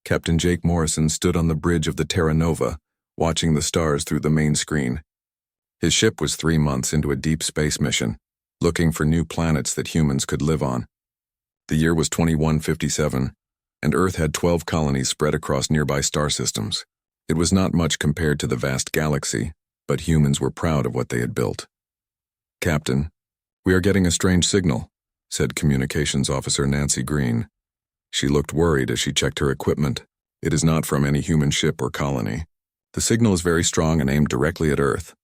Captain Jake Morrison stood on the bridge of the Terra Nova, watching the stars through the main screen. His ship was 3 months into a deep space mission, looking for new planets that humans could live on. The year was 2157, and Earth had 12 colonies spread across nearby star systems. It was not much compared to the vast galaxy, but humans were proud of what they had built. "Captain, we are getting a strange signal," said Communications Officer Nancy Green. She looked worried as she checked her equipment. "It is not from any human ship or colony. The signal is very strong and aimed directly at Earth."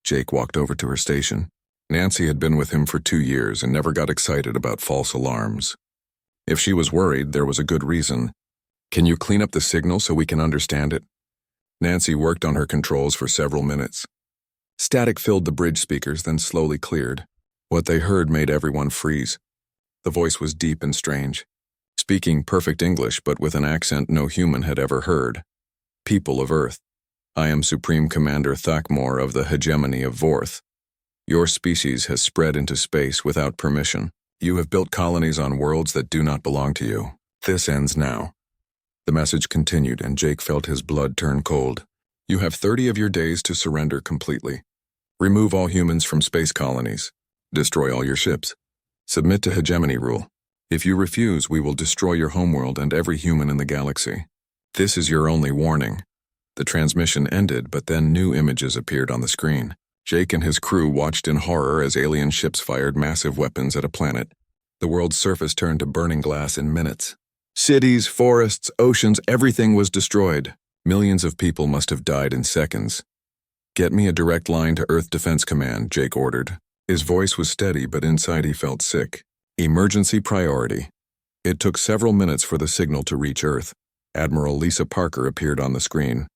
Jake walked over to her station. Nancy had been with him for 2 years and never got excited about false alarms. If she was worried, there was a good reason. "Can you clean up the signal so we can understand it?" Nancy worked on her controls for several minutes. Static filled the bridge speakers, then slowly cleared. What they heard made everyone freeze. The voice was deep and strange, speaking perfect English but with an accent no human had ever heard. "People of Earth, I am Supreme Commander Thakmor of the Hegemony of Vorth. Your species has spread into space without permission. You have built colonies on worlds that do not belong to you. This ends now." The message continued, and Jake felt his blood turn cold. "You have 30 of your days to surrender completely. Remove all humans from space colonies. Destroy all your ships. Submit to hegemony rule. If you refuse, we will destroy your homeworld and every human in the galaxy. This is your only warning." The transmission ended, but then new images appeared on the screen. Jake and his crew watched in horror as alien ships fired massive weapons at a planet. The world's surface turned to burning glass in minutes. Cities, forests, oceans, everything was destroyed. Millions of people must have died in seconds. "Get me a direct line to Earth Defense Command," Jake ordered. His voice was steady, but inside he felt sick. "Emergency priority." It took several minutes for the signal to reach Earth. Admiral Lisa Parker appeared on the screen.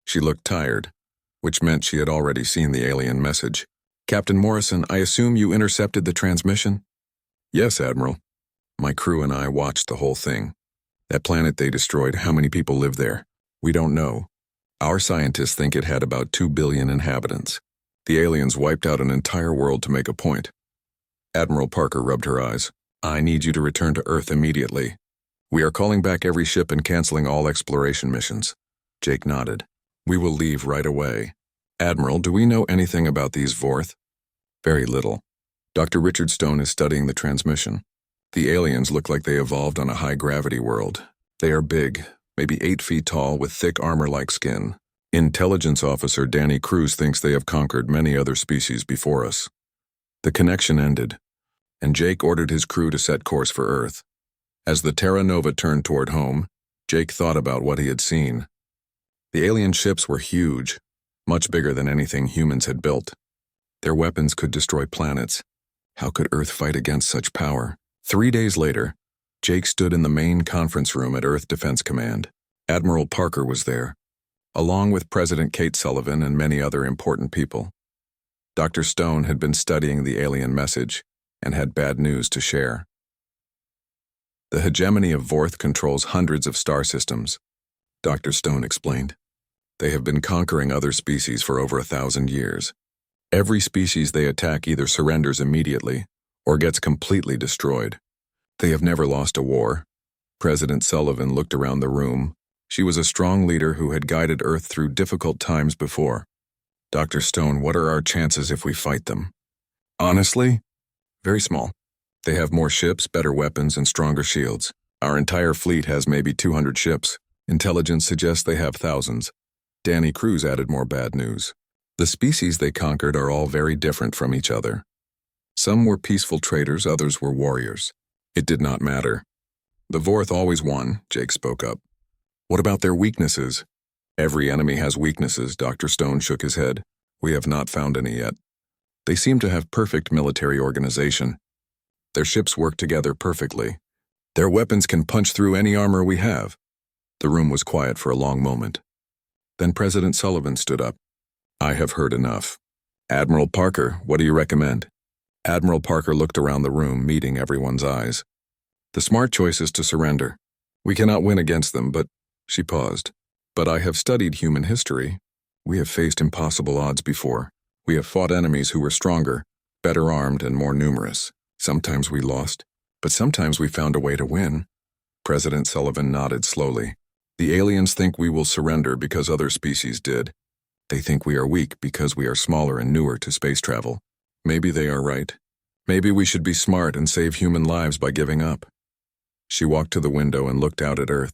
She looked tired, which meant she had already seen the alien message. "Captain Morrison, I assume you intercepted the transmission?" "Yes, Admiral. My crew and I watched the whole thing. That planet they destroyed, how many people live there? We don't know. Our scientists think it had about 2 billion inhabitants. The aliens wiped out an entire world to make a point." Admiral Parker rubbed her eyes. "I need you to return to Earth immediately. We are calling back every ship and canceling all exploration missions." Jake nodded. "We will leave right away." "Admiral, do we know anything about these Vorth?" "Very little. Dr. Richard Stone is studying the transmission. The aliens look like they evolved on a high-gravity world. They are big, maybe 8 feet tall, with thick armor-like skin. Intelligence Officer Danny Cruz thinks they have conquered many other species before us." The connection ended, and Jake ordered his crew to set course for Earth. As the Terra Nova turned toward home, Jake thought about what he had seen. The alien ships were huge, much bigger than anything humans had built. Their weapons could destroy planets. How could Earth fight against such power? 3 days later, Jake stood in the main conference room at Earth Defense Command. Admiral Parker was there, along with President Kate Sullivan and many other important people. Dr. Stone had been studying the alien message and had bad news to share. "The hegemony of Vorth controls hundreds of star systems," Dr. Stone explained. "They have been conquering other species for over 1,000 years. Every species they attack either surrenders immediately or gets completely destroyed. They have never lost a war." President Sullivan looked around the room. She was a strong leader who had guided Earth through difficult times before. "Dr. Stone, what are our chances if we fight them?" "Honestly, very small. They have more ships, better weapons, and stronger shields. Our entire fleet has maybe 200 ships. Intelligence suggests they have thousands." Danny Cruz added more bad news. "The species they conquered are all very different from each other. Some were peaceful traders, others were warriors. It did not matter. The Vorth always won," Jake spoke up. "What about their weaknesses?" "Every enemy has weaknesses," Dr. Stone shook his head. "We have not found any yet. They seem to have perfect military organization. Their ships work together perfectly. Their weapons can punch through any armor we have." The room was quiet for a long moment. Then President Sullivan stood up. "I have heard enough. Admiral Parker, what do you recommend?" Admiral Parker looked around the room, meeting everyone's eyes. "The smart choice is to surrender. We cannot win against them, but—" She paused. "But I have studied human history. We have faced impossible odds before. We have fought enemies who were stronger, better armed, and more numerous. Sometimes we lost, but sometimes we found a way to win." President Sullivan nodded slowly. The aliens think we will surrender because other species did. They think we are weak because we are smaller and newer to space travel. Maybe they are right. Maybe we should be smart and save human lives by giving up. She walked to the window and looked out at Earth.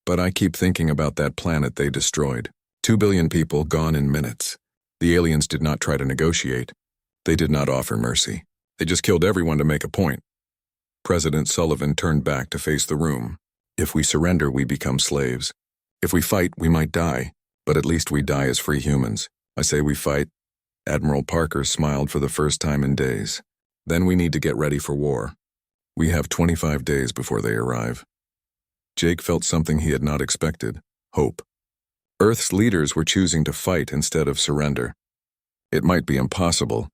But I keep thinking about that planet they destroyed. 2 billion people gone in minutes. The aliens did not try to negotiate. They did not offer mercy. They just killed everyone to make a point. President Sullivan turned back to face the room. If we surrender, we become slaves. If we fight, we might die. But at least we die as free humans. I say we fight. Admiral Parker smiled for the first time in days. Then we need to get ready for war. We have 25 days before they arrive. Jake felt something he had not expected: hope. Earth's leaders were choosing to fight instead of surrender. It might be impossible,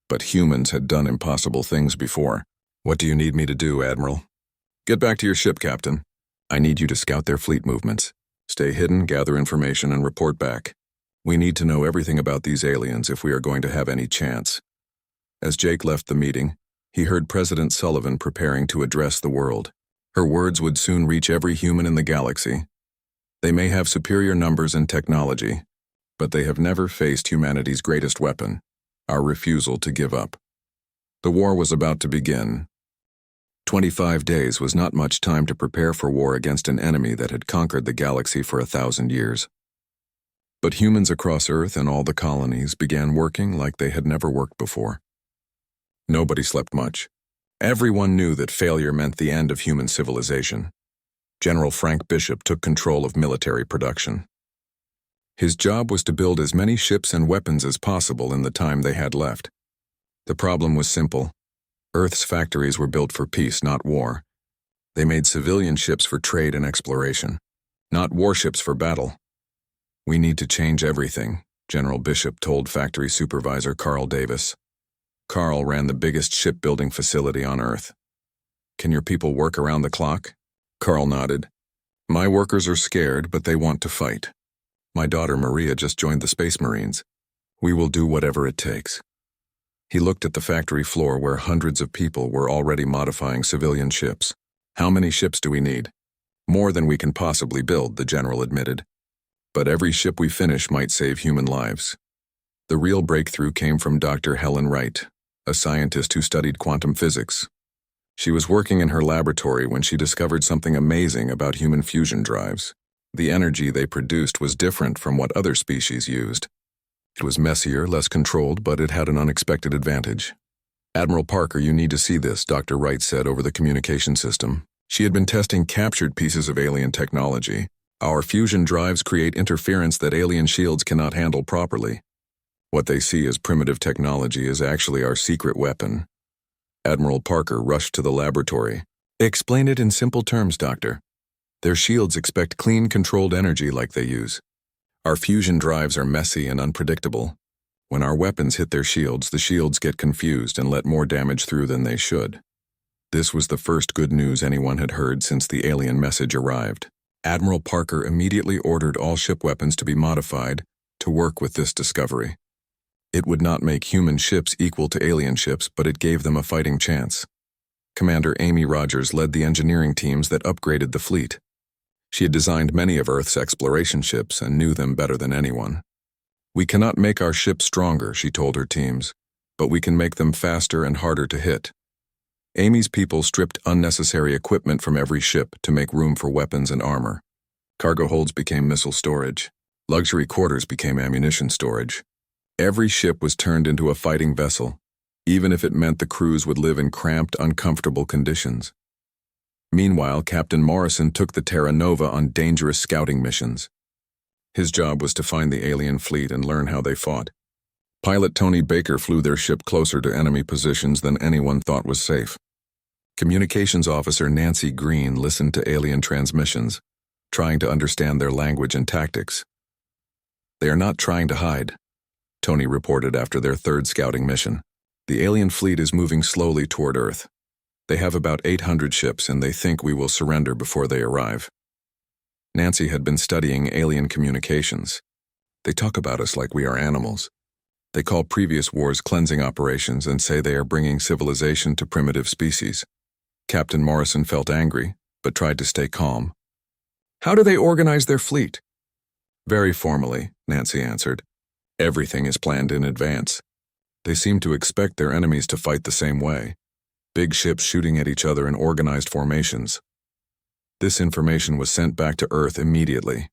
but humans had done impossible things before. What do you need me to do, Admiral? Get back to your ship, Captain. I need you to scout their fleet movements. Stay hidden, gather information, and report back. We need to know everything about these aliens if we are going to have any chance. As Jake left the meeting, he heard President Sullivan preparing to address the world. Her words would soon reach every human in the galaxy. They may have superior numbers and technology, but they have never faced humanity's greatest weapon: our refusal to give up. The war was about to begin. 25 days was not much time to prepare for war against an enemy that had conquered the galaxy for 1,000 years. But humans across Earth and all the colonies began working like they had never worked before. Nobody slept much. Everyone knew that failure meant the end of human civilization. General Frank Bishop took control of military production. His job was to build as many ships and weapons as possible in the time they had left. The problem was simple. Earth's factories were built for peace, not war. They made civilian ships for trade and exploration, not warships for battle. We need to change everything, General Bishop told factory supervisor Carl Davis. Carl ran the biggest shipbuilding facility on Earth. Can your people work around the clock? Carl nodded. My workers are scared, but they want to fight. My daughter Maria just joined the Space Marines. We will do whatever it takes. He looked at the factory floor where hundreds of people were already modifying civilian ships. How many ships do we need? More than we can possibly build, the general admitted. But every ship we finish might save human lives. The real breakthrough came from Dr. Helen Wright, a scientist who studied quantum physics. She was working in her laboratory when she discovered something amazing about human fusion drives. The energy they produced was different from what other species used. It was messier, less controlled, but it had an unexpected advantage. Admiral Parker, you need to see this, Dr. Wright said over the communication system. She had been testing captured pieces of alien technology. Our fusion drives create interference that alien shields cannot handle properly. What they see as primitive technology is actually our secret weapon. Admiral Parker rushed to the laboratory. Explain it in simple terms, Doctor. Their shields expect clean, controlled energy like they use. Our fusion drives are messy and unpredictable. When our weapons hit their shields, the shields get confused and let more damage through than they should. This was the first good news anyone had heard since the alien message arrived. Admiral Parker immediately ordered all ship weapons to be modified to work with this discovery. It would not make human ships equal to alien ships, but it gave them a fighting chance. Commander Amy Rogers led the engineering teams that upgraded the fleet. She had designed many of Earth's exploration ships and knew them better than anyone. We cannot make our ships stronger, she told her teams, but we can make them faster and harder to hit. Amy's people stripped unnecessary equipment from every ship to make room for weapons and armor. Cargo holds became missile storage. Luxury quarters became ammunition storage. Every ship was turned into a fighting vessel, even if it meant the crews would live in cramped, uncomfortable conditions. Meanwhile, Captain Morrison took the Terra Nova on dangerous scouting missions. His job was to find the alien fleet and learn how they fought. Pilot Tony Baker flew their ship closer to enemy positions than anyone thought was safe. Communications officer Nancy Green listened to alien transmissions, trying to understand their language and tactics. They are not trying to hide, Tony reported after their third scouting mission. The alien fleet is moving slowly toward Earth. They have about 800 ships and they think we will surrender before they arrive. Nancy had been studying alien communications. They talk about us like we are animals. They call previous wars cleansing operations and say they are bringing civilization to primitive species. Captain Morrison felt angry, but tried to stay calm. How do they organize their fleet? Very formally, Nancy answered. Everything is planned in advance. They seem to expect their enemies to fight the same way. Big ships shooting at each other in organized formations. This information was sent back to Earth immediately.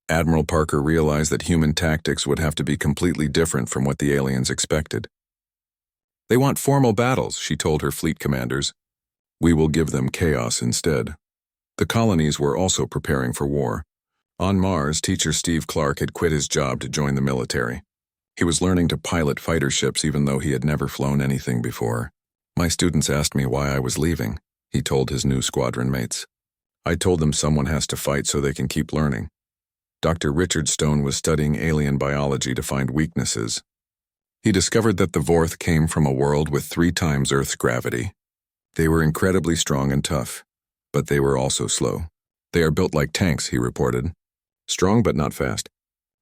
Admiral Parker realized that human tactics would have to be completely different from what the aliens expected. They want formal battles, she told her fleet commanders. We will give them chaos instead. The colonies were also preparing for war. On Mars, teacher Steve Clark had quit his job to join the military. He was learning to pilot fighter ships even though he had never flown anything before. My students asked me why I was leaving, he told his new squadron mates. I told them someone has to fight so they can keep learning. Dr. Richard Stone was studying alien biology to find weaknesses. He discovered that the Vorth came from a world with 3 times Earth's gravity. They were incredibly strong and tough, but they were also slow. They are built like tanks, he reported. Strong but not fast.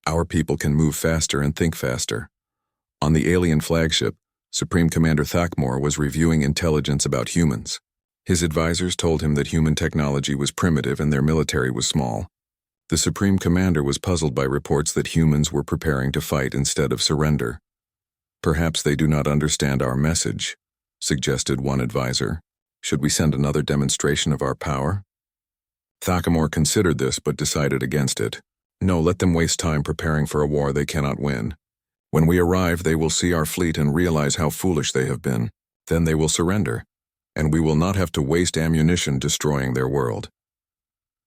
Our people can move faster and think faster. On the alien flagship, Supreme Commander Thakmor was reviewing intelligence about humans. His advisors told him that human technology was primitive and their military was small. The Supreme Commander was puzzled by reports that humans were preparing to fight instead of surrender. Perhaps they do not understand our message, suggested one advisor. Should we send another demonstration of our power? Thakmor considered this but decided against it. No, let them waste time preparing for a war they cannot win. When we arrive, they will see our fleet and realize how foolish they have been. Then they will surrender, and we will not have to waste ammunition destroying their world.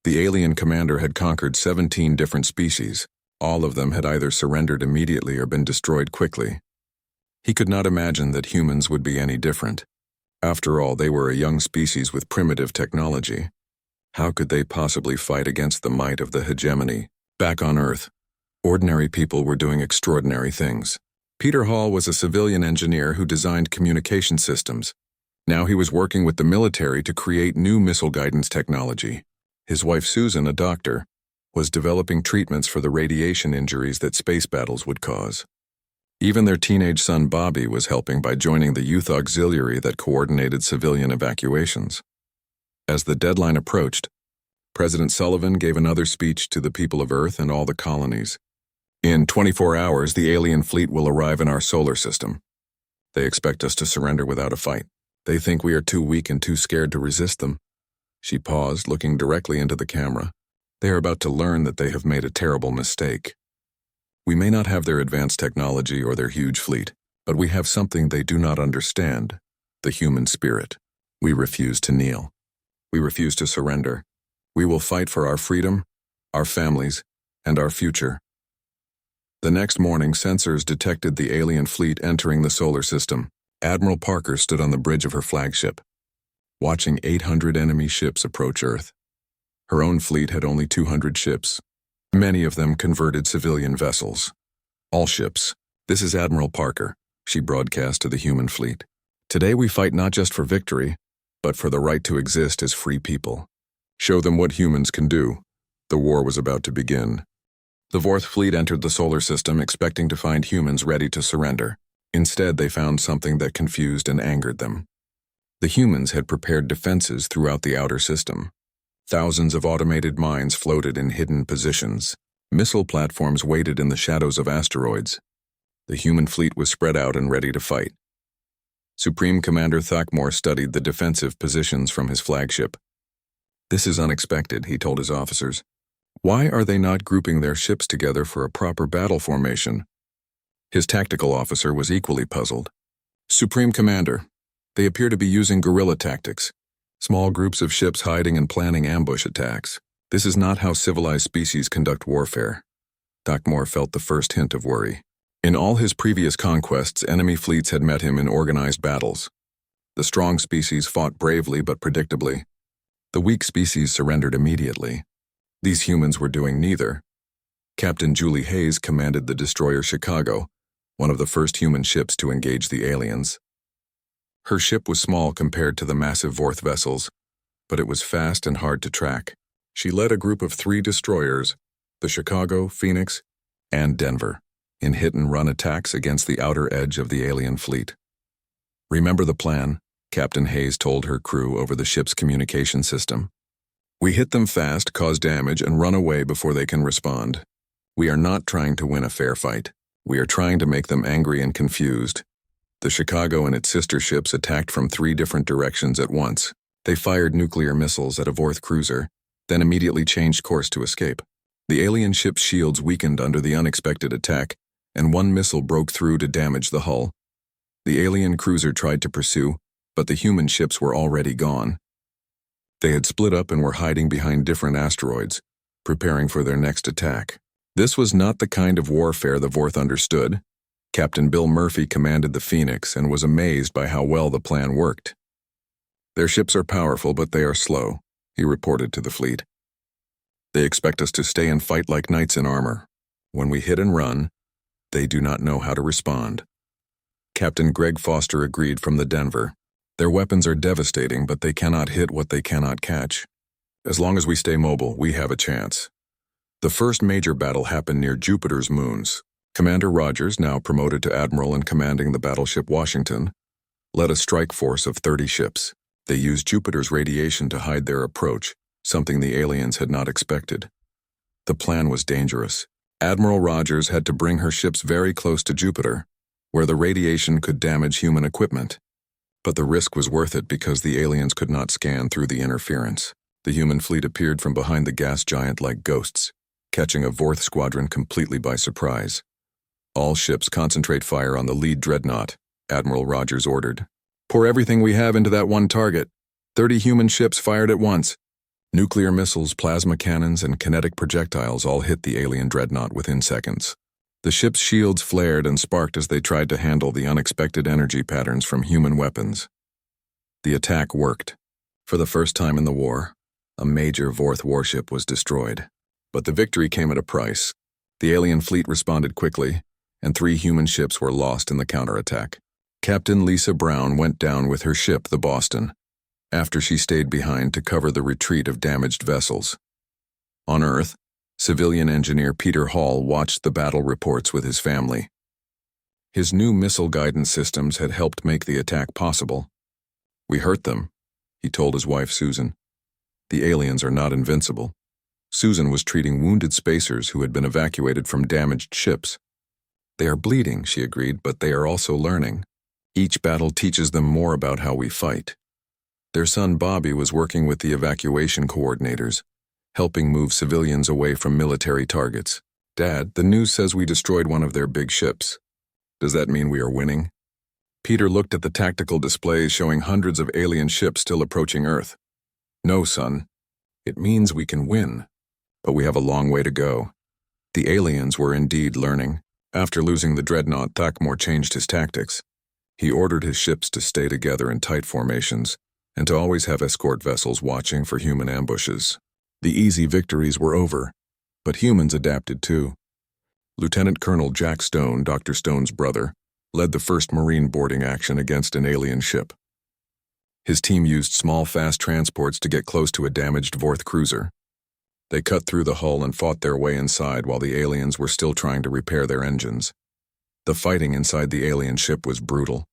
The alien commander had conquered 17 different species. All of them had either surrendered immediately or been destroyed quickly. He could not imagine that humans would be any different. After all, they were a young species with primitive technology. How could they possibly fight against the might of the hegemony? Back on Earth, ordinary people were doing extraordinary things. Peter Hall was a civilian engineer who designed communication systems. Now he was working with the military to create new missile guidance technology. His wife Susan, a doctor, was developing treatments for the radiation injuries that space battles would cause. Even their teenage son Bobby was helping by joining the youth auxiliary that coordinated civilian evacuations. As the deadline approached, President Sullivan gave another speech to the people of Earth and all the colonies. In 24 hours, the alien fleet will arrive in our solar system. They expect us to surrender without a fight. They think we are too weak and too scared to resist them. She paused, looking directly into the camera. They are about to learn that they have made a terrible mistake. We may not have their advanced technology or their huge fleet, but we have something they do not understand, the human spirit. We refuse to kneel. We refuse to surrender. We will fight for our freedom, our families, and our future. The next morning, sensors detected the alien fleet entering the solar system. Admiral Parker stood on the bridge of her flagship, watching 800 enemy ships approach Earth. Her own fleet had only 200 ships, many of them converted civilian vessels. All ships, this is Admiral Parker, she broadcast to the human fleet. Today we fight not just for victory, but for the right to exist as free people. Show them what humans can do. The war was about to begin. The Vorth fleet entered the solar system expecting to find humans ready to surrender. Instead, they found something that confused and angered them. The humans had prepared defenses throughout the outer system. Thousands of automated mines floated in hidden positions. Missile platforms waited in the shadows of asteroids. The human fleet was spread out and ready to fight. Supreme Commander Thakmor studied the defensive positions from his flagship. This is unexpected, he told his officers. Why are they not grouping their ships together for a proper battle formation? His tactical officer was equally puzzled. Supreme Commander, they appear to be using guerrilla tactics. Small groups of ships hiding and planning ambush attacks. This is not how civilized species conduct warfare. Thakmor felt the first hint of worry. In all his previous conquests, enemy fleets had met him in organized battles. The strong species fought bravely but predictably. The weak species surrendered immediately. These humans were doing neither. Captain Julie Hayes commanded the destroyer Chicago, one of the first human ships to engage the aliens. Her ship was small compared to the massive Vorth vessels, but it was fast and hard to track. She led a group of 3 destroyers, the Chicago, Phoenix, and Denver, in hit-and-run attacks against the outer edge of the alien fleet. Remember the plan, Captain Hayes told her crew over the ship's communication system. We hit them fast, cause damage, and run away before they can respond. We are not trying to win a fair fight. We are trying to make them angry and confused. The Chicago and its sister ships attacked from 3 different directions at once. They fired nuclear missiles at a Vorth cruiser, then immediately changed course to escape. The alien ship's shields weakened under the unexpected attack, and one missile broke through to damage the hull. The alien cruiser tried to pursue, but the human ships were already gone. They had split up and were hiding behind different asteroids, preparing for their next attack. This was not the kind of warfare the Vorth understood. Captain Bill Murphy commanded the Phoenix and was amazed by how well the plan worked. "Their ships are powerful, but they are slow," he reported to the fleet. "They expect us to stay and fight like knights in armor. When we hit and run, they do not know how to respond." Captain Greg Foster agreed from the Denver. "Their weapons are devastating, but they cannot hit what they cannot catch. As long as we stay mobile, we have a chance." The first major battle happened near Jupiter's moons. Commander Rogers, now promoted to admiral and commanding the battleship Washington, led a strike force of 30 ships. They used Jupiter's radiation to hide their approach, something the aliens had not expected. The plan was dangerous. Admiral Rogers had to bring her ships very close to Jupiter, where the radiation could damage human equipment. But the risk was worth it because the aliens could not scan through the interference. The human fleet appeared from behind the gas giant like ghosts, catching a Vorth squadron completely by surprise. "All ships concentrate fire on the lead dreadnought," Admiral Rogers ordered. "Pour everything we have into that one target." 30 human ships fired at once. Nuclear missiles, plasma cannons, and kinetic projectiles all hit the alien dreadnought within seconds. The ship's shields flared and sparked as they tried to handle the unexpected energy patterns from human weapons. The attack worked. For the first time in the war, a major Vorth warship was destroyed. But the victory came at a price. The alien fleet responded quickly, and 3 human ships were lost in the counterattack. Captain Lisa Brown went down with her ship, the Boston, after she stayed behind to cover the retreat of damaged vessels. On Earth, civilian engineer Peter Hall watched the battle reports with his family. His new missile guidance systems had helped make the attack possible. "We hurt them," he told his wife Susan. "The aliens are not invincible." Susan was treating wounded spacers who had been evacuated from damaged ships. "They are bleeding," she agreed, "but they are also learning. Each battle teaches them more about how we fight." Their son Bobby was working with the evacuation coordinators, helping move civilians away from military targets. "Dad, the news says we destroyed one of their big ships. Does that mean we are winning?" Peter looked at the tactical displays showing hundreds of alien ships still approaching Earth. "No, son. It means we can win. But we have a long way to go." The aliens were indeed learning. After losing the dreadnought, Thakmor changed his tactics. He ordered his ships to stay together in tight formations, and to always have escort vessels watching for human ambushes. The easy victories were over, but humans adapted too. Lieutenant Colonel Jack Stone, Dr. Stone's brother, led the first Marine boarding action against an alien ship. His team used small, fast transports to get close to a damaged Vorth cruiser. They cut through the hull and fought their way inside while the aliens were still trying to repair their engines. The fighting inside the alien ship was brutal.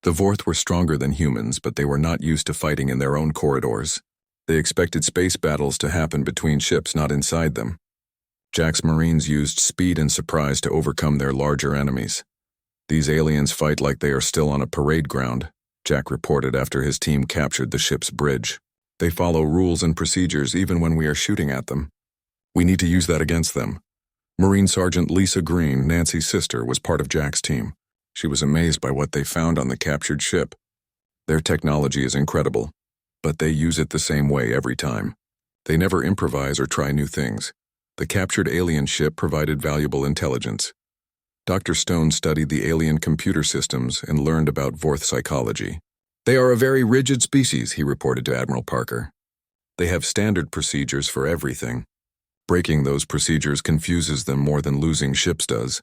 The Vorth were stronger than humans, but they were not used to fighting in their own corridors. They expected space battles to happen between ships, not inside them. Jack's Marines used speed and surprise to overcome their larger enemies. "These aliens fight like they are still on a parade ground," Jack reported after his team captured the ship's bridge. "They follow rules and procedures even when we are shooting at them. We need to use that against them." Marine Sergeant Lisa Green, Nancy's sister, was part of Jack's team. She was amazed by what they found on the captured ship. "Their technology is incredible, but they use it the same way every time. They never improvise or try new things. The captured alien ship provided valuable intelligence." Dr. Stone studied the alien computer systems and learned about Vorth psychology. "They are a very rigid species," he reported to Admiral Parker. "They have standard procedures for everything. Breaking those procedures confuses them more than losing ships does."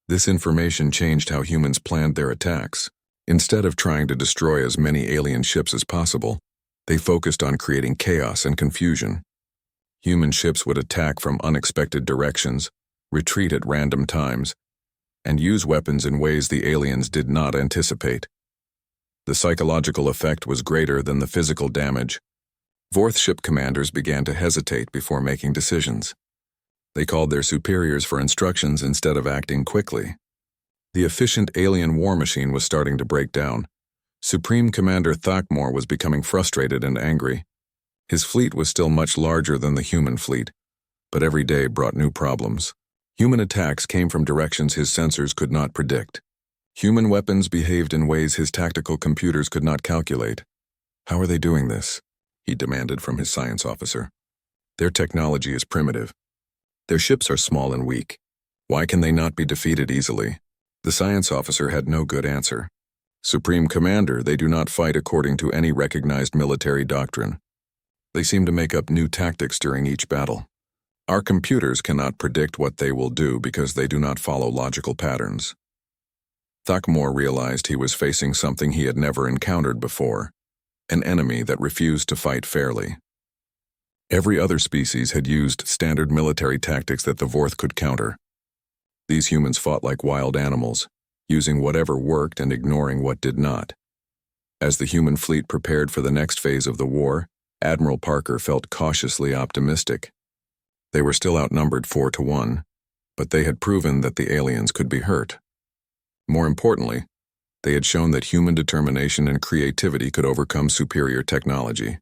This information changed how humans planned their attacks. Instead of trying to destroy as many alien ships as possible, they focused on creating chaos and confusion. Human ships would attack from unexpected directions, retreat at random times, and use weapons in ways the aliens did not anticipate. The psychological effect was greater than the physical damage. Vorth ship commanders began to hesitate before making decisions. They called their superiors for instructions instead of acting quickly. The efficient alien war machine was starting to break down. Supreme Commander Thakmor was becoming frustrated and angry. His fleet was still much larger than the human fleet, but every day brought new problems. Human attacks came from directions his sensors could not predict. Human weapons behaved in ways his tactical computers could not calculate. How are they doing this? He demanded from his science officer. Their technology is primitive. Their ships are small and weak. Why can they not be defeated easily? The science officer had no good answer. Supreme Commander, they do not fight according to any recognized military doctrine. They seem to make up new tactics during each battle. Our computers cannot predict what they will do because they do not follow logical patterns. Thakmor realized he was facing something he had never encountered before, an enemy that refused to fight fairly. Every other species had used standard military tactics that the Vorth could counter. These humans fought like wild animals, using whatever worked and ignoring what did not. As the human fleet prepared for the next phase of the war, Admiral Parker felt cautiously optimistic. They were still outnumbered 4-1, but they had proven that the aliens could be hurt. More importantly, they had shown that human determination and creativity could overcome superior technology.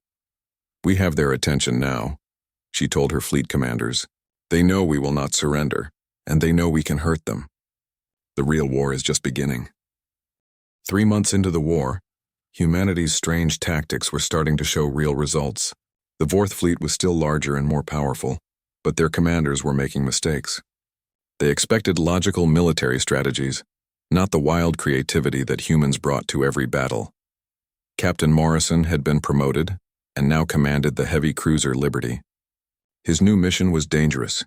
We have their attention now, she told her fleet commanders. They know we will not surrender, and they know we can hurt them. The real war is just beginning. 3 months into the war, humanity's strange tactics were starting to show real results. The Vorth fleet was still larger and more powerful, but their commanders were making mistakes. They expected logical military strategies, not the wild creativity that humans brought to every battle. Captain Morrison had been promoted and now commanded the heavy cruiser Liberty. His new mission was dangerous.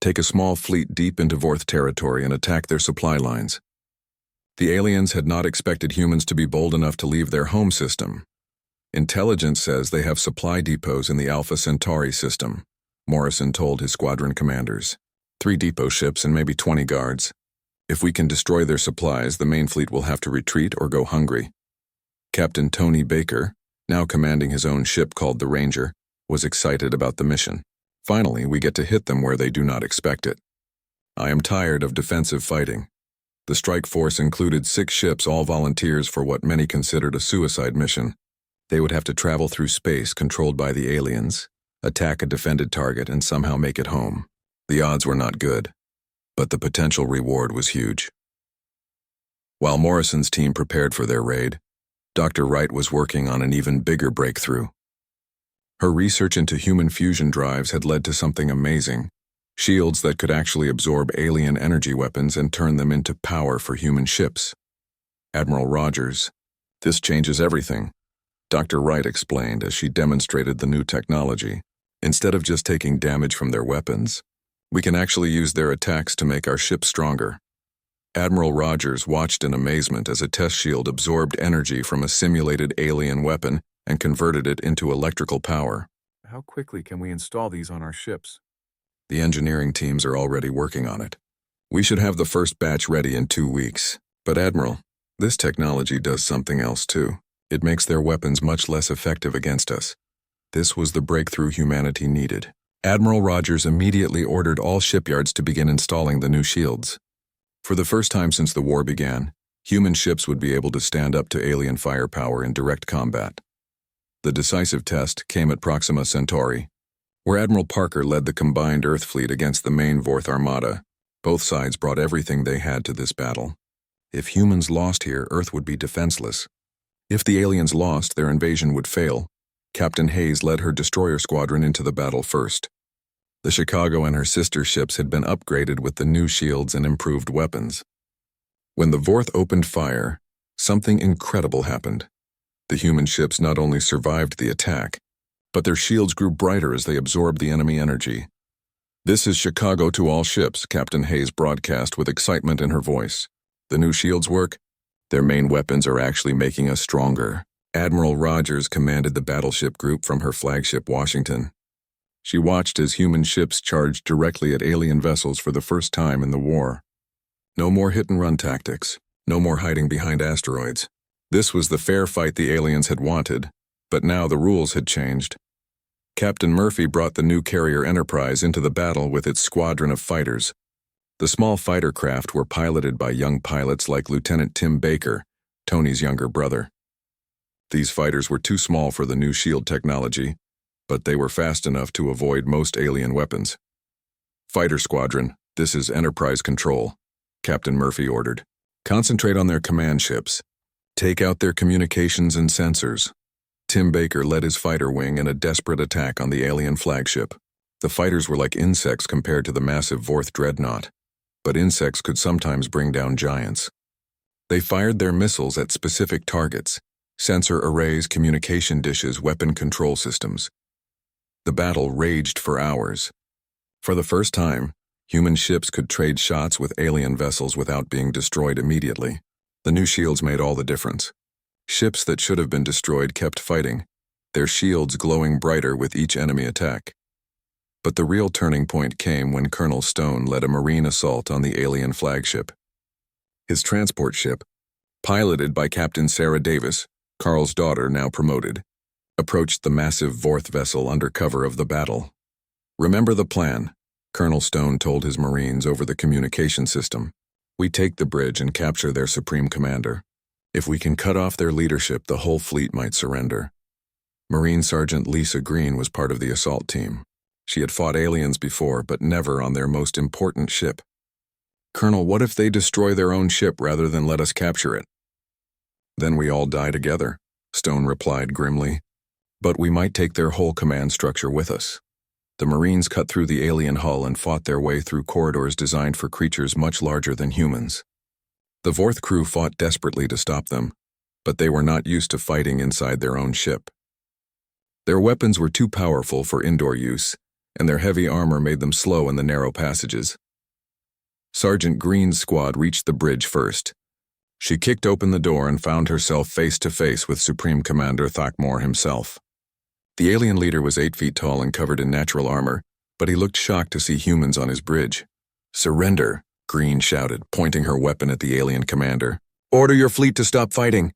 Take a small fleet deep into Vorth territory and attack their supply lines. The aliens had not expected humans to be bold enough to leave their home system. Intelligence says they have supply depots in the Alpha Centauri system, Morrison told his squadron commanders. 3 depot ships and maybe 20 guards. If we can destroy their supplies, the main fleet will have to retreat or go hungry. Captain Tony Baker, now commanding his own ship called the Ranger, was excited about the mission. Finally, we get to hit them where they do not expect it. I am tired of defensive fighting. The strike force included 6 ships, all volunteers for what many considered a suicide mission. They would have to travel through space controlled by the aliens, attack a defended target, and somehow make it home. The odds were not good, but the potential reward was huge. While Morrison's team prepared for their raid, Dr. Wright was working on an even bigger breakthrough. Her research into human fusion drives had led to something amazing, shields that could actually absorb alien energy weapons and turn them into power for human ships. Admiral Rogers, this changes everything, Dr. Wright explained as she demonstrated the new technology. Instead of just taking damage from their weapons, we can actually use their attacks to make our ships stronger. Admiral Rogers watched in amazement as a test shield absorbed energy from a simulated alien weapon and converted it into electrical power. How quickly can we install these on our ships? The engineering teams are already working on it. We should have the first batch ready in 2 weeks. But Admiral, this technology does something else too. It makes their weapons much less effective against us. This was the breakthrough humanity needed. Admiral Rogers immediately ordered all shipyards to begin installing the new shields. For the first time since the war began, human ships would be able to stand up to alien firepower in direct combat. The decisive test came at Proxima Centauri, where Admiral Parker led the combined Earth fleet against the main Vorth armada. Both sides brought everything they had to this battle. If humans lost here, Earth would be defenseless. If the aliens lost, their invasion would fail. Captain Hayes led her destroyer squadron into the battle first. The Chicago and her sister ships had been upgraded with the new shields and improved weapons. When the Vorth opened fire, something incredible happened. The human ships not only survived the attack, but their shields grew brighter as they absorbed the enemy energy. "This is Chicago to all ships," Captain Hayes broadcast with excitement in her voice. "The new shields work? Their main weapons are actually making us stronger." Admiral Rogers commanded the battleship group from her flagship Washington. She watched as human ships charged directly at alien vessels for the first time in the war. No more hit-and-run tactics, no more hiding behind asteroids. This was the fair fight the aliens had wanted, but now the rules had changed. Captain Murphy brought the new carrier Enterprise into the battle with its squadron of fighters. The small fighter craft were piloted by young pilots like Lieutenant Tim Baker, Tony's younger brother. These fighters were too small for the new shield technology, but they were fast enough to avoid most alien weapons. "Fighter Squadron, this is Enterprise Control," Captain Murphy ordered. "Concentrate on their command ships. Take out their communications and sensors." Tim Baker led his fighter wing in a desperate attack on the alien flagship. The fighters were like insects compared to the massive Vorth dreadnought, but insects could sometimes bring down giants. They fired their missiles at specific targets: sensor arrays, communication dishes, weapon control systems. The battle raged for hours. For the first time, human ships could trade shots with alien vessels without being destroyed immediately. The new shields made all the difference. Ships that should have been destroyed kept fighting, their shields glowing brighter with each enemy attack. But the real turning point came when Colonel Stone led a marine assault on the alien flagship. His transport ship, piloted by Captain Sarah Davis, Carl's daughter now promoted, approached the massive Vorth vessel under cover of the battle. "Remember the plan," Colonel Stone told his Marines over the communication system. "We take the bridge and capture their supreme commander. If we can cut off their leadership, the whole fleet might surrender." Marine Sergeant Lisa Green was part of the assault team. She had fought aliens before, but never on their most important ship. "Colonel, what if they destroy their own ship rather than let us capture it?" "Then we all die together," Stone replied grimly. "But we might take their whole command structure with us." The Marines cut through the alien hull and fought their way through corridors designed for creatures much larger than humans. The Vorth crew fought desperately to stop them, but they were not used to fighting inside their own ship. Their weapons were too powerful for indoor use, and their heavy armor made them slow in the narrow passages. Sergeant Green's squad reached the bridge first. She kicked open the door and found herself face to face with Supreme Commander Thakmor himself. The alien leader was 8 feet tall and covered in natural armor, but he looked shocked to see humans on his bridge. "Surrender," Green shouted, pointing her weapon at the alien commander. "Order your fleet to stop fighting."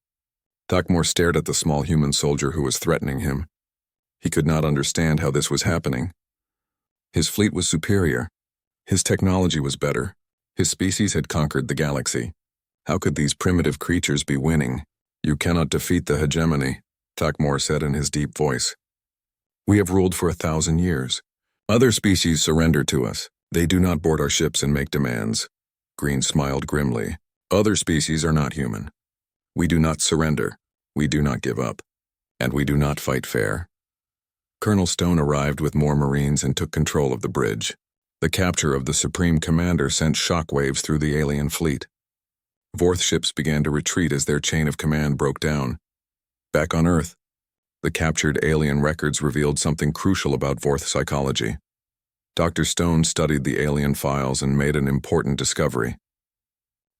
Thakmor stared at the small human soldier who was threatening him. He could not understand how this was happening. His fleet was superior. His technology was better. His species had conquered the galaxy. How could these primitive creatures be winning? "You cannot defeat the hegemony," Thakmor said in his deep voice. "We have ruled for 1,000 years. Other species surrender to us. They do not board our ships and make demands." Green smiled grimly. "Other species are not human. We do not surrender. We do not give up. And we do not fight fair." Colonel Stone arrived with more Marines and took control of the bridge. The capture of the Supreme Commander sent shockwaves through the alien fleet. Vorth ships began to retreat as their chain of command broke down. Back on Earth, the captured alien records revealed something crucial about Vorth psychology. Dr. Stone studied the alien files and made an important discovery.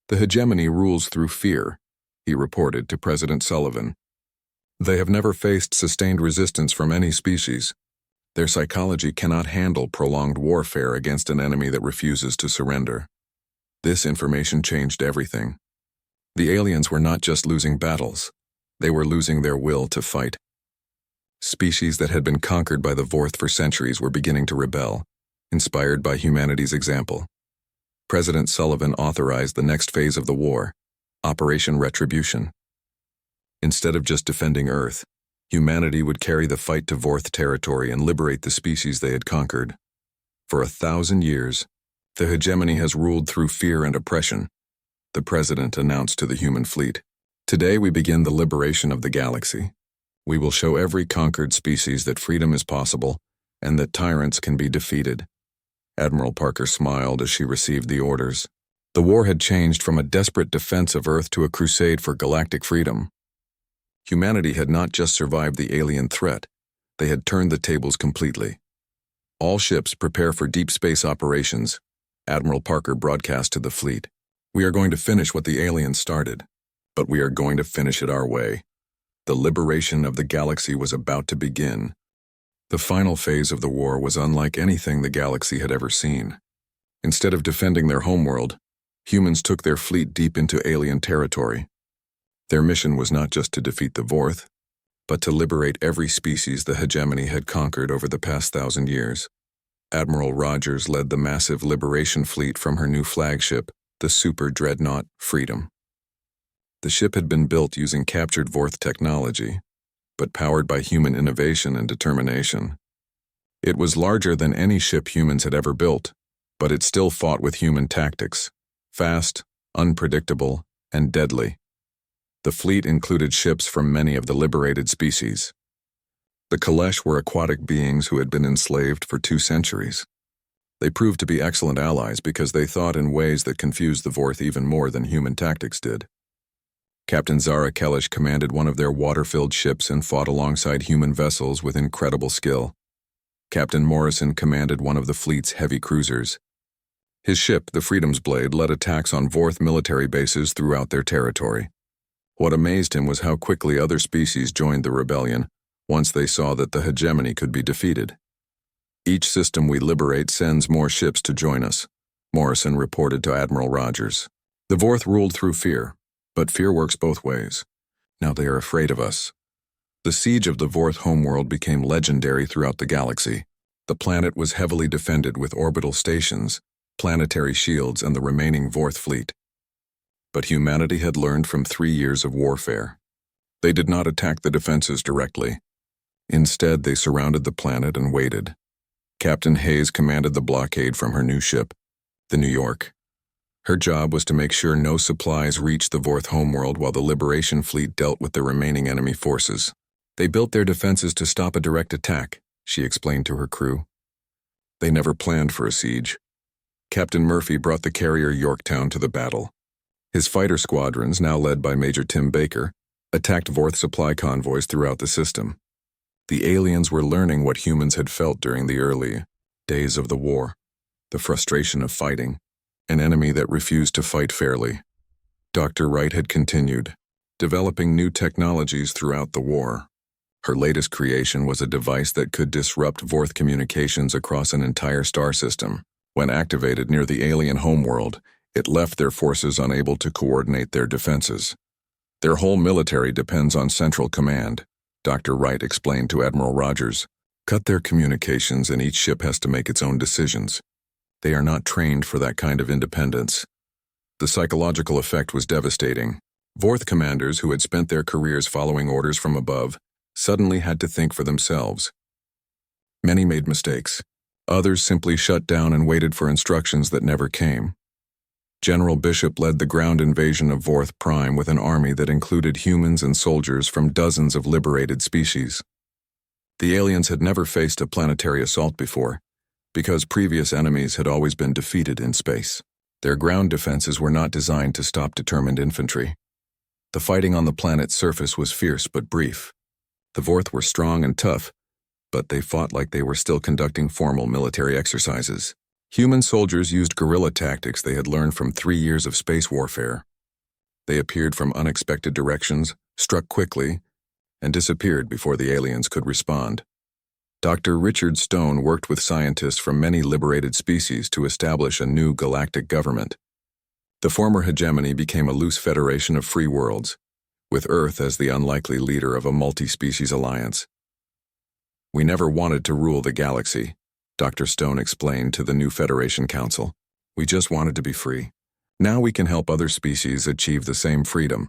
"The hegemony rules through fear," he reported to President Sullivan. "They have never faced sustained resistance from any species. Their psychology cannot handle prolonged warfare against an enemy that refuses to surrender." This information changed everything. The aliens were not just losing battles, they were losing their will to fight. Species that had been conquered by the Vorth for centuries were beginning to rebel, inspired by humanity's example. President Sullivan authorized the next phase of the war, Operation Retribution. Instead of just defending Earth, humanity would carry the fight to Vorth territory and liberate the species they had conquered. For 1,000 years, the hegemony has ruled through fear and oppression, the president announced to the human fleet. "Today we begin the liberation of the galaxy. We will show every conquered species that freedom is possible and that tyrants can be defeated." Admiral Parker smiled as she received the orders. The war had changed from a desperate defense of Earth to a crusade for galactic freedom. Humanity had not just survived the alien threat, they had turned the tables completely. "All ships prepare for deep space operations," Admiral Parker broadcast to the fleet. "We are going to finish what the aliens started, but we are going to finish it our way." The liberation of the galaxy was about to begin. The final phase of the war was unlike anything the galaxy had ever seen. Instead of defending their homeworld, humans took their fleet deep into alien territory. Their mission was not just to defeat the Vorth, but to liberate every species the hegemony had conquered over the past 1,000 years. Admiral Rogers led the massive liberation fleet from her new flagship, the super dreadnought Freedom. The ship had been built using captured Vorth technology, but powered by human innovation and determination. It was larger than any ship humans had ever built, but it still fought with human tactics, fast, unpredictable, and deadly. The fleet included ships from many of the liberated species. The Kalesh were aquatic beings who had been enslaved for 2 centuries. They proved to be excellent allies because they thought in ways that confused the Vorth even more than human tactics did. Captain Zara Kelesh commanded one of their water-filled ships and fought alongside human vessels with incredible skill. Captain Morrison commanded one of the fleet's heavy cruisers. His ship, the Freedom's Blade, led attacks on Vorth military bases throughout their territory. What amazed him was how quickly other species joined the rebellion once they saw that the hegemony could be defeated. "Each system we liberate sends more ships to join us," Morrison reported to Admiral Rogers. "The Vorth ruled through fear, but fear works both ways. Now they are afraid of us." The siege of the Vorth homeworld became legendary throughout the galaxy. The planet was heavily defended with orbital stations, planetary shields, and the remaining Vorth fleet. But humanity had learned from 3 years of warfare. They did not attack the defenses directly. Instead, they surrounded the planet and waited. Captain Hayes commanded the blockade from her new ship, the New York. Her job was to make sure no supplies reached the Vorth homeworld while the Liberation Fleet dealt with the remaining enemy forces. "They built their defenses to stop a direct attack," she explained to her crew. "They never planned for a siege." Captain Murphy brought the carrier Yorktown to the battle. His fighter squadrons, now led by Major Tim Baker, attacked Vorth supply convoys throughout the system. The aliens were learning what humans had felt during the early days of the war, the frustration of fighting, an enemy that refused to fight fairly. Dr. Wright had continued, developing new technologies throughout the war. Her latest creation was a device that could disrupt Vorth communications across an entire star system. When activated near the alien homeworld, it left their forces unable to coordinate their defenses. "Their whole military depends on Central Command," Dr. Wright explained to Admiral Rogers. "Cut their communications and each ship has to make its own decisions. They are not trained for that kind of independence." The psychological effect was devastating. Vorth commanders who had spent their careers following orders from above suddenly had to think for themselves. Many made mistakes. Others simply shut down and waited for instructions that never came. General Bishop led the ground invasion of Vorth Prime with an army that included humans and soldiers from dozens of liberated species. The aliens had never faced a planetary assault before, because previous enemies had always been defeated in space. Their ground defenses were not designed to stop determined infantry. The fighting on the planet's surface was fierce but brief. The Vorth were strong and tough, but they fought like they were still conducting formal military exercises. Human soldiers used guerrilla tactics they had learned from 3 years of space warfare. They appeared from unexpected directions, struck quickly, and disappeared before the aliens could respond. Dr. Richard Stone worked with scientists from many liberated species to establish a new galactic government. The former hegemony became a loose federation of free worlds, with Earth as the unlikely leader of a multi-species alliance. "We never wanted to rule the galaxy," Dr. Stone explained to the new Federation Council. "We just wanted to be free. Now we can help other species achieve the same freedom."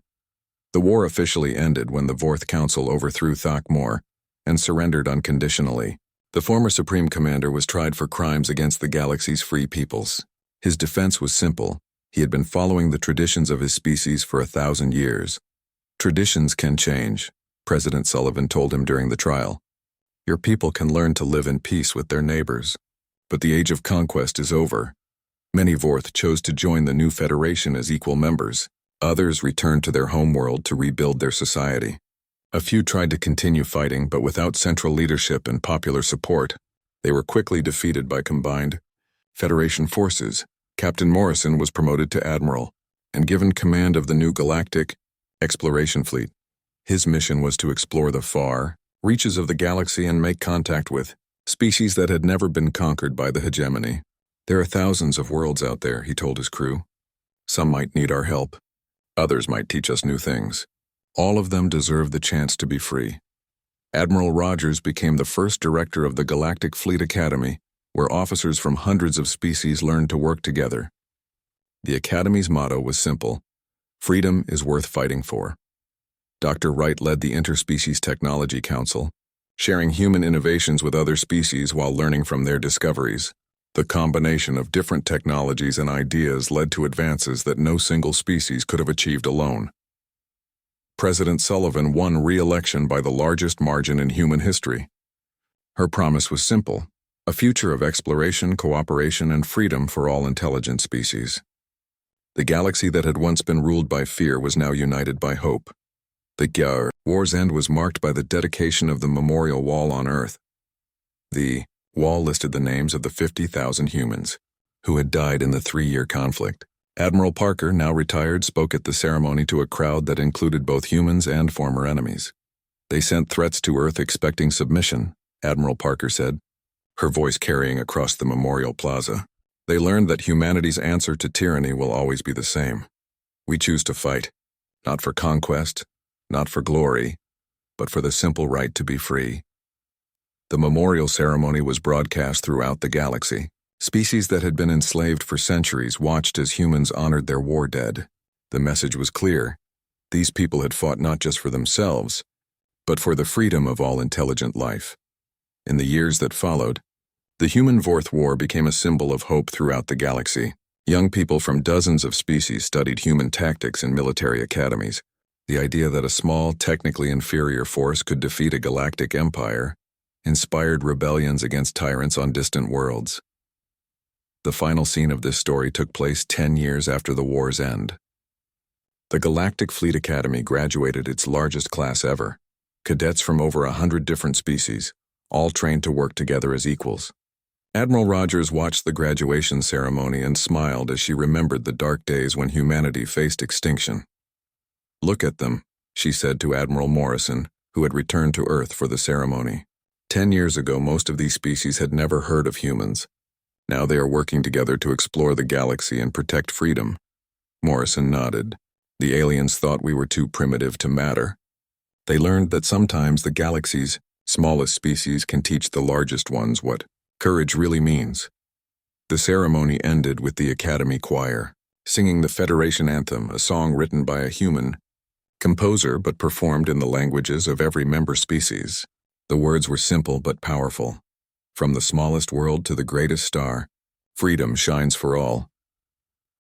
The war officially ended when the Vorth Council overthrew Thakmor and surrendered unconditionally. The former Supreme Commander was tried for crimes against the galaxy's free peoples. His defense was simple. He had been following the traditions of his species for 1,000 years. "Traditions can change," President Sullivan told him during the trial. "Your people can learn to live in peace with their neighbors. But the age of conquest is over." Many Vorth chose to join the new Federation as equal members. Others returned to their homeworld to rebuild their society. A few tried to continue fighting, but without central leadership and popular support, they were quickly defeated by combined Federation forces. Captain Morrison was promoted to Admiral and given command of the new Galactic Exploration Fleet. His mission was to explore the far reaches of the galaxy and make contact with species that had never been conquered by the hegemony. "There are thousands of worlds out there," he told his crew. "Some might need our help. Others might teach us new things. All of them deserve the chance to be free." Admiral Rogers became the first director of the Galactic Fleet Academy, where officers from hundreds of species learned to work together. The Academy's motto was simple: freedom is worth fighting for. Dr. Wright led the Interspecies Technology Council, sharing human innovations with other species while learning from their discoveries. The combination of different technologies and ideas led to advances that no single species could have achieved alone. President Sullivan won re-election by the largest margin in human history. Her promise was simple: a future of exploration, cooperation, and freedom for all intelligent species. The galaxy that had once been ruled by fear was now united by hope. The war's end was marked by the dedication of the memorial wall on Earth. The wall listed the names of the 50,000 humans who had died in the 3-year conflict. Admiral Parker, now retired, spoke at the ceremony to a crowd that included both humans and former enemies. They sent threats to Earth expecting submission, Admiral Parker said, her voice carrying across the memorial plaza. They learned that humanity's answer to tyranny will always be the same. We choose to fight, not for conquest, not for glory, but for the simple right to be free. The memorial ceremony was broadcast throughout the galaxy. Species that had been enslaved for centuries watched as humans honored their war dead. The message was clear: these people had fought not just for themselves, but for the freedom of all intelligent life. In the years that followed, the Human Fourth War became a symbol of hope throughout the galaxy. Young people from dozens of species studied human tactics in military academies. The idea that a small, technically inferior force could defeat a galactic empire inspired rebellions against tyrants on distant worlds. The final scene of this story took place 10 years after the war's end. The Galactic Fleet Academy graduated its largest class ever, cadets from over 100 different species, all trained to work together as equals. Admiral Rogers watched the graduation ceremony and smiled as she remembered the dark days when humanity faced extinction. "Look at them," she said to Admiral Morrison, who had returned to Earth for the ceremony. 10 years ago, most of these species had never heard of humans. Now they are working together to explore the galaxy and protect freedom. Morrison nodded. The aliens thought we were too primitive to matter. They learned that sometimes the galaxy's smallest species can teach the largest ones what courage really means. The ceremony ended with the Academy Choir singing the Federation Anthem, a song written by a human composer but performed in the languages of every member species. The words were simple but powerful. From the smallest world to the greatest star, freedom shines for all.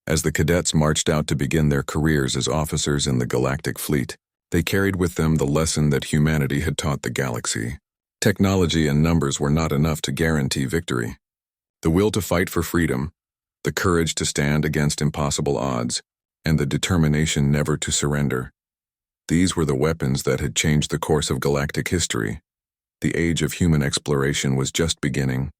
As the cadets marched out to begin their careers as officers in the Galactic Fleet, they carried with them the lesson that humanity had taught the galaxy. Technology and numbers were not enough to guarantee victory. The will to fight for freedom, the courage to stand against impossible odds, and the determination never to surrender. These were the weapons that had changed the course of galactic history. The age of human exploration was just beginning.